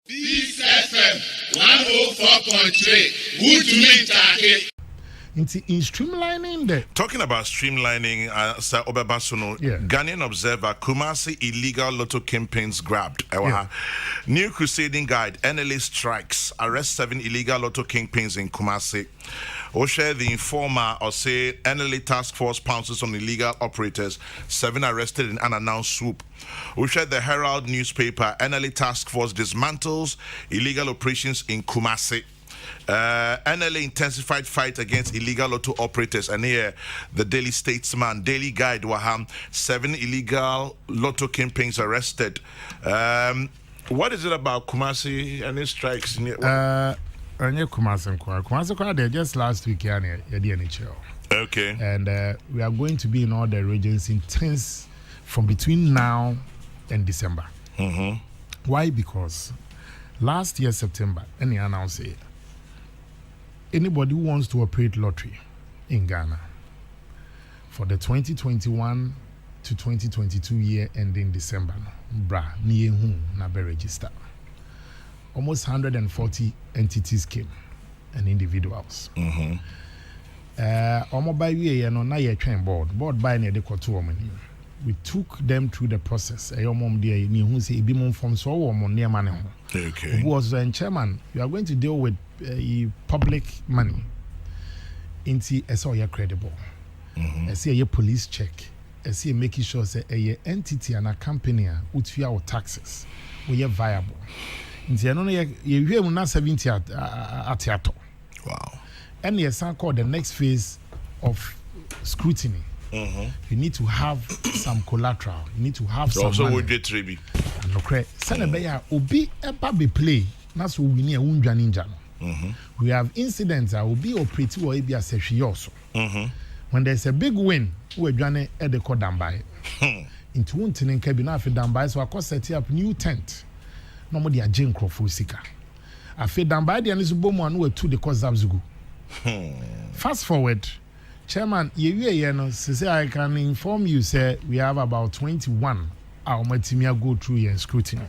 This FM 104.3. Good to meet you. In streamlining the talking about streamlining, Sir Obebasono, Ghanaian Observer, Kumasi illegal Lotto campaigns grabbed. New crusading guide, NLA strikes, arrest 7 illegal Lotto kingpins in Kumasi. Oshe, the informer, or say NLA task force pounces on illegal operators, 7 arrested in unannounced swoop. Oshe, the Herald newspaper, NLA task force dismantles illegal operations in Kumasi. NLA intensified fight against illegal Lotto operators, and here the Daily Statesman, Daily Guide, Waham, 7 illegal Lotto campaigns arrested. What is it about Kumasi and its strikes? Kumasi, just last week, okay. And we are going to be in all the regions intense from between now and December. Why? Because last year, September, any announced it. Anybody who wants to operate lottery in Ghana for the 2021 to 2022 year ending December, na be register. Almost 140 entities came and individuals. Board by we took them through the process. Okay. Who was the chairman? You are going to deal with public money. Inti your credible. I see a police check. I see making sure say a entity and a company with your taxes we are viable. Inti ano you hear na 70 at theater. Wow. And yes, called the next phase of scrutiny. You need to have some collateral. You need to have some also money. Would be triby. No credit. Senebeya obi eba be play. That's what we need. Ninja. We have incidents that will be operative or be as also. When there's a big win, we journey at the Kodambai. Into one thing in cabin for Dambai, so I could set up new tent. Normally a Jane Crawford Sika. I feel Dambai the Anizubomo and we to the Kozabzugu. Fast forward. Chairman, say I can inform you, sir, we have about 21 our team go through your scrutiny.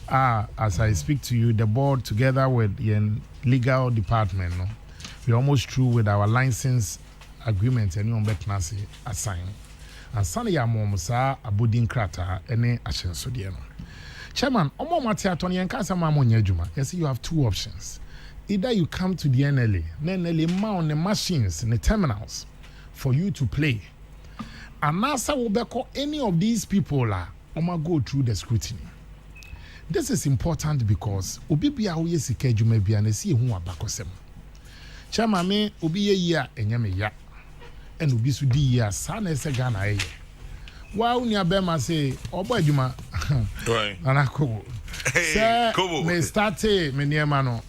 As I speak to you, the board together with the legal department, we almost through with our license agreement and you betnasi assign. And Sunday Momusa Abudin Krata any Ashensodiano. Chairman, Omo Matiatoni and Kasama Juma. Yes, you have 2 options. Either you come to the NLA, NLA mount the machines and the terminals for you to play. And NASA will be any of these people go through the scrutiny. This is important because Obi Aoye Sikeju may be and see who are backosem. Chama me Obi ya enyame ya. And Obi Sudi ya sana Ghana eye. Wa unia bema say Obajuma. Right. Anakobo. Hey, Kobo. Me start me niema no.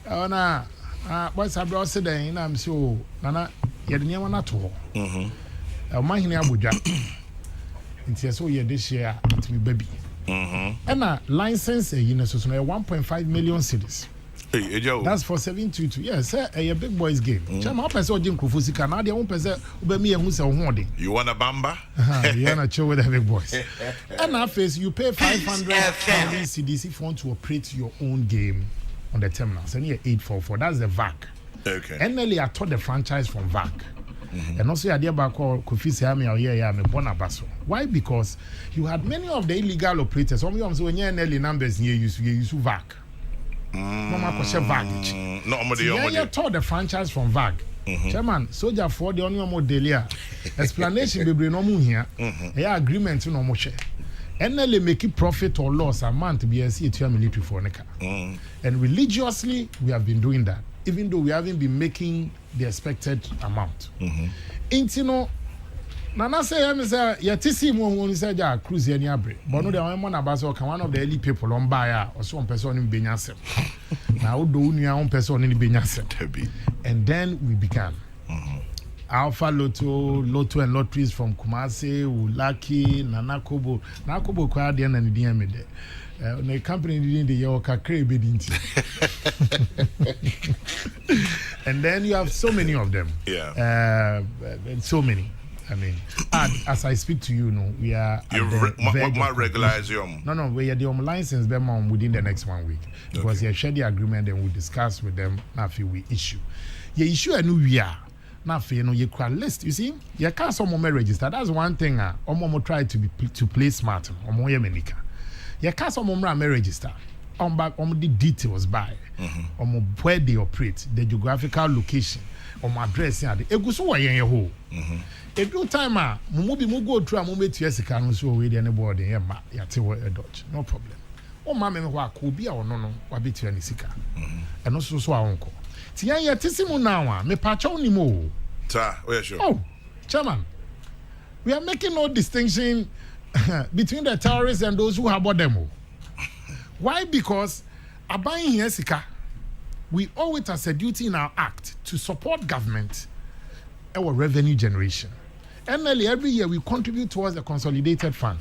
Ona boys abro say den na am say o nana ye de niema na to ho. Mahini Abuja. Nti so ye this year it be baby. And a license so 1.5 million cedis. Hey, that's for 722. Yes, a big boys game. Chama person Jim Krufusika na dey won person ubemi ehun se ho de. You want a bamba? You want to chill with the big boys. And now face you pay 500,000 cedis if you want to operate your own game on the terminals. And here 844. That's the VAC. Okay. NLA I taught the franchise from VAC. And also idea about Kofi Siami or yeah me Bonabaso. Why? Because you had many of the illegal operators. Some of them when you NLA numbers you use VAC. Mama kwese VAC. No omode you taught the franchise from VAC. Chairman, soldier for the only model explanation bebre no mu here. Agreement no mo share. NLA make it profit or loss a month to be a military for Neka. And religiously we have been doing that, even though we haven't been making the expected amount. Intino Nana say yatisi mo won say ja cruise any abre. But no the one abaso kan one of the early people on buy or so one person in benyasem. Now do unu one person in benyasem. And then we began. Alpha Lotto and lotteries from Kumasi, Ulaki, Nanakobo. Nanakobo kwa the end and the DM there. The company didn't the yoka crave. And then you have so many of them. Yeah. So many. I mean, and as I speak to you, no, we are. Regularize you. No, we are the license them within the next 1 week because you share the agreement and we discuss with them. Now, we issue. You issue a new year. Now, you know, you can list. You see, you can't some more register. That's one thing. Try to play smart. You can't some more register. The details by. Where they operate, the geographical location, address. Every time we go through a moment to Yesica, so we anybody a dodge. No problem. Oh, mamma, what could be our no, what be to any sicker. And also so our uncle. Tia Tissimo now, me patch only more. Oh, Chairman, we are making no distinction between the terrorists and those who have bought them. Why? Because buying Yesica, we owe it as a duty in our act to support government, our revenue generation. And every year we contribute towards the consolidated fund.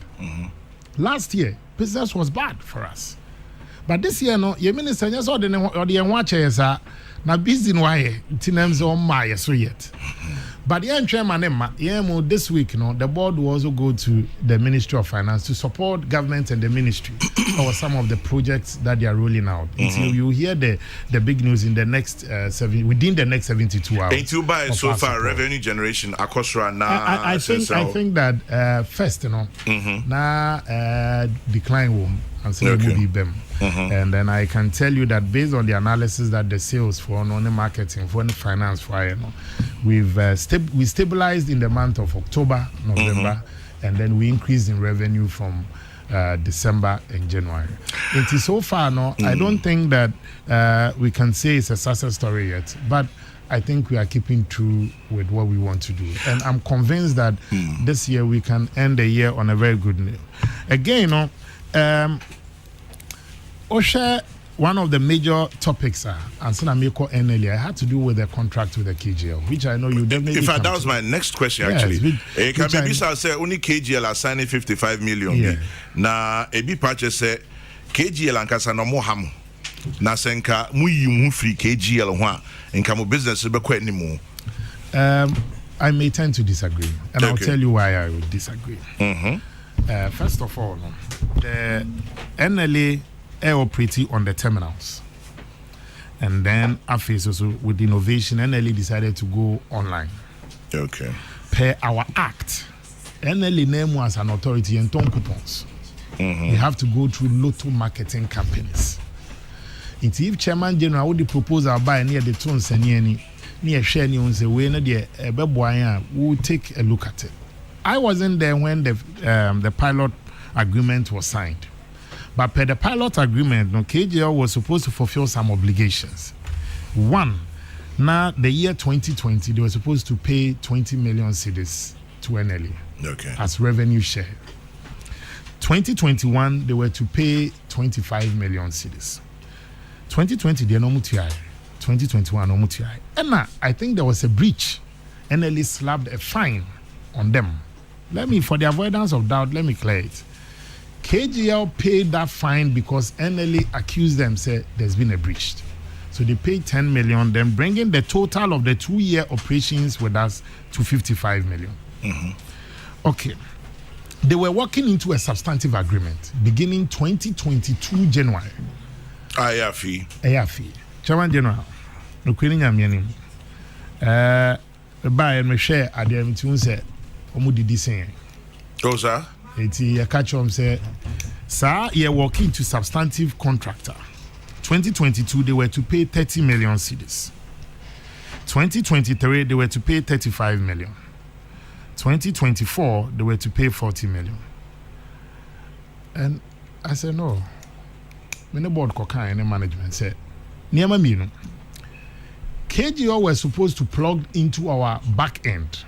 Last year, business was bad for us. But this year, no, your minister just or the watchers are now busy in why Tinams on my so yet. But the chairman, this week, you know, the board will also go to the Ministry of Finance to support government and the ministry or some of the projects that they are rolling out. Until you hear the big news in the next within the next 72 hours. Ain't you buy so far revenue generation across right now? I think that first, you know, now decline womb and say okay. Them. And then I can tell you that based on the analysis that the sales for non marketing, for finance, for you know, we stabilized in the month of October, November, and then we increased in revenue from December and January. It is so far, no, I don't think that we can say it's a success story yet, but I think we are keeping true with what we want to do. And I'm convinced that this year we can end the year on a very good note. Again, you know, Osha, one of the major topics and Senamiko NLA had to do with the contract with the KGL, which I know you definitely. In fact, that was my next question actually. Can maybe say only KGL are signing 55 million. Yeah. Na ebi purchase say KGL and kasa no mo ham. Na senka mu yi free KGL ho nka mo business be kwa anymore. I may tend to disagree, and I'll tell you why I would disagree. First of all, the NLA operating on the terminals, and then after also with innovation, NLA decided to go online. Okay. Per our act, NLA name as an authority and ton coupons. You have to go through Lotto marketing companies. If Chairman General would propose our buy near the tons and near Shani on the way, we'll take a look at it. I wasn't there when the pilot agreement was signed. But per the pilot agreement, no, KGL was supposed to fulfill some obligations. One, now the year 2020, they were supposed to pay 20 million cedis to NLA as revenue share. 2021, they were to pay 25 million cedis. 2020, they're no mutuai. 2021, no mutuai. And now, I think there was a breach. NLA slapped a fine on them. For the avoidance of doubt, let me clear it. KGL paid that fine because NLA accused them, said there's been a breach. So they paid 10 million, then bringing the total of the 2-year operations with us to 55 million. Okay. They were working into a substantive agreement beginning 2022 January. AFE. Chairman General, Ukrainian Yamianim. By and me share at the M2 said, Omudi saying. Oh, sir. A catch on say, sir, you're working to substantive contractor. 2022, they were to pay 30 million cedis. 2023, they were to pay 35 million. 2024, they were to pay 40 million. And I said, no. When the board cocaine and management said, Niama Mino, KGO was supposed to plug into our back end.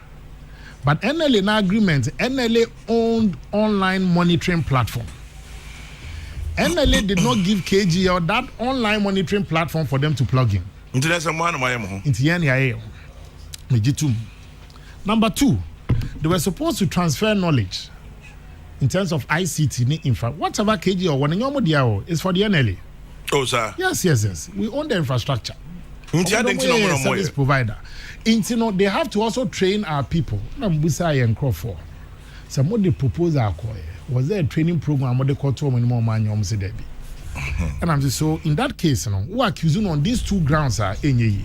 But NLA in agreement, NLA owned online monitoring platform. NLA did not give KGL that online monitoring platform for them to plug in. Number two, they were supposed to transfer knowledge in terms of ICT infra. Whatever KGL is for the NLA. Oh, sir. Yes. We own the infrastructure. Service provider. They have to also train our people. Somebody proposed was there a training program they call to more money and I'm just so in that case, who accusing on these two grounds are any.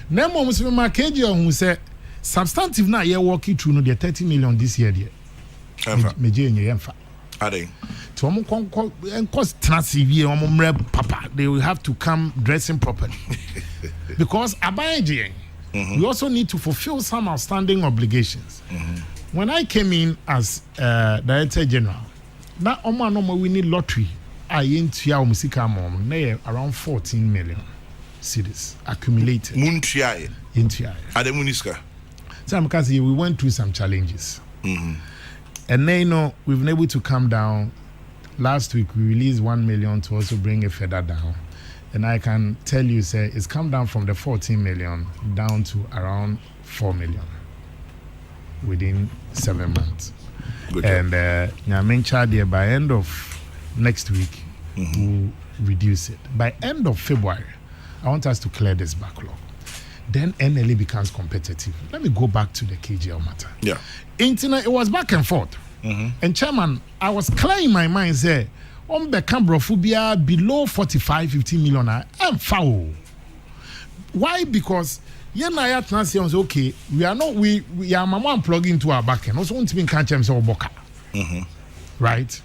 Nemo Muslim who said substantive now you're working through the 30 million this year. Papa, they will have to come dressing properly. Because we also need to fulfill some outstanding obligations. When I came in as Director General, that we need lottery. I around 14 million cedis accumulated. So we went through some challenges. And then we've been able to come down. Last week we released 1 million to also bring it further down. And I can tell you, say, it's come down from the 14 million down to around 4 million within 7 months. And by end of next week, we'll reduce it. By end of February, I want us to clear this backlog. Then NLA becomes competitive. Let me go back to the KGL matter. Yeah. Internet, it was back and forth. And Chairman, I was clear in my mind, say, Cambophobia below 45-50 million, I'm foul. Why? Because okay, we are not we are mama plug into our back end. Also want to be catch them so boka. Right?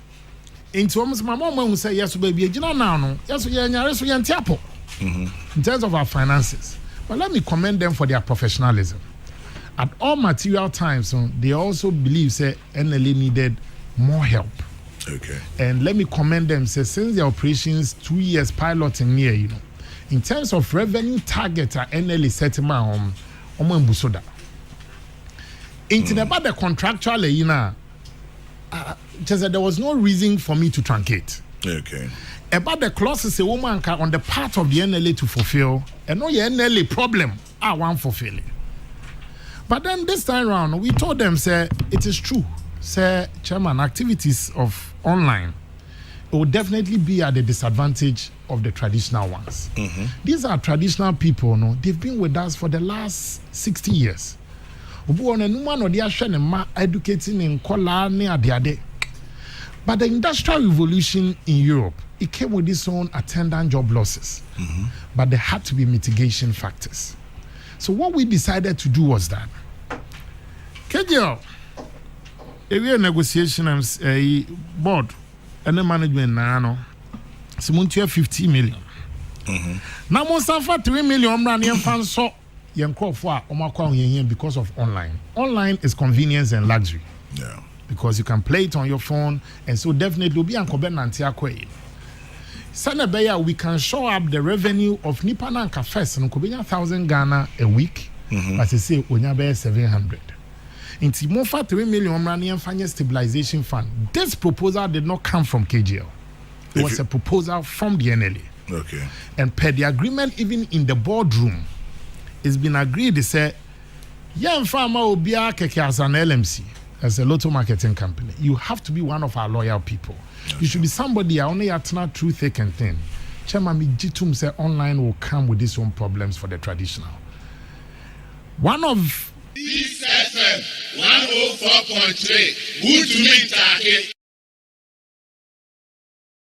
Into almost my mom will say yes, baby, now. Yes, we are in terms of our finances. But let me commend them for their professionalism. At all material times, they also believe say NLA needed more help. Okay. And let me commend them, say, since the operations 2 years piloting here, in terms of revenue target at NLA settlement busoda. About the contractual, just that there was no reason for me to truncate. Okay. About the clauses a woman can on the part of the NLA to fulfill, and no NLA problem, I want fulfilling. But then this time around, we told them, say, it is true. Say, Chairman, activities of online, it will definitely be at the disadvantage of the traditional ones. These are traditional people, they've been with us for the last 60 years. Educating in but the industrial revolution in Europe, it came with its own attendant job losses. But there had to be mitigation factors. So what we decided to do was that KGL, area negotiation board and the management now, Simuntia 50 million. Now, most of 3 million rand fans saw because of online. Online is convenience and luxury. Yeah. Because you can play it on your phone, and so definitely will be uncovered. Beya, we can show up the revenue of Nippon Cafes and 1,000 Ghana a week, as I say, 700. In Timofa 3 million Ranian Finance Stabilization Fund. This proposal did not come from KGL. It was a proposal from the NLA. Okay. And per the agreement, even in the boardroom, it's been agreed to say, Yan Farmer will be as an LMC, as a Lotto marketing company. You have to be one of our loyal people. Okay. You should be somebody only at not true thick and thin. Chairman Mijitum say online will come with its own problems for the traditional. One of This FM 104.3. Good to meet Taki.